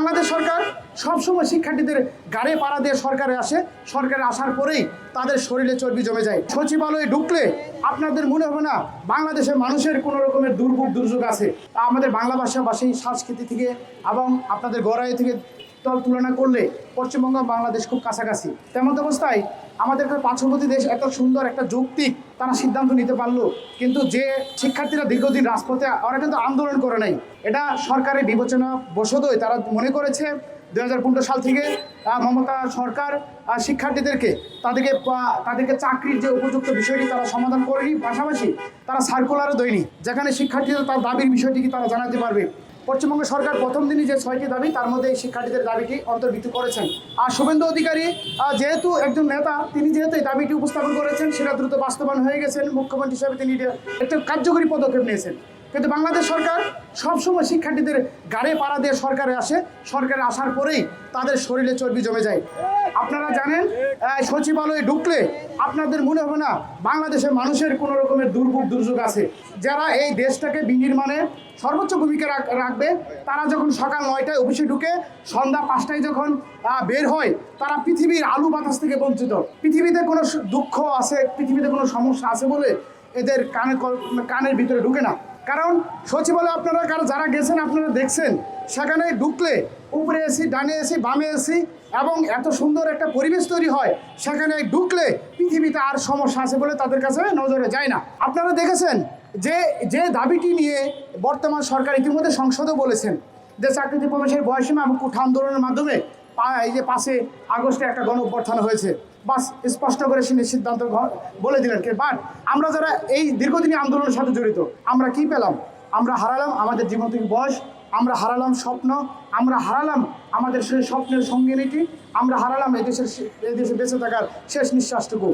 বাংলাদেশ সরকার সবসময় শিক্ষার্থীদের গাড়ে পাড়া দিয়ে সরকারে আসে, সরকারে আসার পরেই তাদের শরীরে চর্বি জমে যায়। সচিবালয়ে ঢুকলে আপনাদের মনে হবে না বাংলাদেশের মানুষের কোনো রকমের দুর্যোগ আছে। আমাদের বাংলা ভাষী সংস্কৃতি থেকে এবং আপনাদের গড়াই থেকে তুলনা করলে পশ্চিমবঙ্গ বাংলাদেশ খুব কাছাকাছি। তেমন অবস্থায় আমাদের পার্শ্ববর্তী দেশ এত সুন্দর একটা যৌক্তিক তারা সিদ্ধান্ত নিতে পারলো, কিন্তু যে শিক্ষার্থীরা দীর্ঘদিন রাজপথে ওরা কিন্তু আন্দোলন করে নাই, এটা সরকারের বিবেচনা বশতই তারা মনে করেছে 2015 সাল থেকে মমতা সরকার শিক্ষার্থীদেরকে তাদেরকে চাকরির যে উপযুক্ত বিষয়টি তারা সমাধান করেনি, পাশাপাশি তারা সার্কুলারও দেয়নি যেখানে শিক্ষার্থীরা তার দাবির বিষয়টিকে তারা জানাতে পারবে। পশ্চিমবঙ্গ সরকার প্রথম দিনই যে 6টি দাবি তার মধ্যে এই শিক্ষার্থীদের দাবিটি অন্তর্ভুক্ত করেছেন। আর শুভেন্দু অধিকারী যেহেতু একজন নেতা, তিনি যেহেতু এই দাবিটি উপস্থাপন করেছেন, সেটা দ্রুত বাস্তবায়ন হয়ে গেছেন। মুখ্যমন্ত্রী হিসেবে তিনি একটা কার্যকরী পদক্ষেপ নিয়েছেন। কিন্তু বাংলাদেশ সরকার সবসময় শিক্ষার্থীদের গাড়ে পাড়া দিয়ে সরকারে আসে, সরকারে আসার পরেই তাদের শরীরে চর্বি জমে যায়। আপনারা জানেন সচিবালয়ে ঢুকলে আপনাদের মনে হবে না বাংলাদেশের মানুষের কোনো রকমের দুর্যোগ আছে। যারা এই দেশটাকে বিনির্মাণে সর্বোচ্চ ভূমিকা রাখবে, তারা যখন সকাল 9টায় অফিসে ঢুকে সন্ধ্যা 5টায় যখন বের হয়, তারা পৃথিবীর আলু বাতাস থেকে বঞ্চিত। পৃথিবীতে কোনো দুঃখ আছে, পৃথিবীতে কোনো সমস্যা আছে বলে এদের কানের ভিতরে ঢুকে না। কারণ সচিবালয়ে আপনারা যারা গেছেন আপনারা দেখছেন, সেখানে ঢুকলে উপরে এসি, ডানে এসি, বামে এসি এবং এত সুন্দর একটা পরিবেশ তৈরি হয়, সেখানে ঢুকলে পৃথিবীতে আর সমস্যা আছে বলে তাদের কাছে নজরে যায় না। আপনারা দেখেছেন যে দাবিটি নিয়ে বর্তমান সরকার ইতিমধ্যে সংসদে বলেছেন যে চাকরিতে প্রবেশের বয়সীমা এবং কোঠা আন্দোলনের মাধ্যমে এই যে 5 আগস্টে একটা গণ অভ্যুত্থান হয়েছে, বাস স্পষ্ট করে সিদ্ধান্ত বলে দিলেন। বাট আমরা যারা এই দীর্ঘদিনী আন্দোলনের সাথে জড়িত, আমরা কি পেলাম? আমরা হারালাম আমাদের জীবন থেকে বয়স, আমরা হারালাম স্বপ্ন, আমরা হারালাম আমাদের সেই স্বপ্নের সঙ্গিনীটি, আমরা হারালাম এই দেশে বেঁচে থাকার শেষ নিঃশ্বাসটুকু।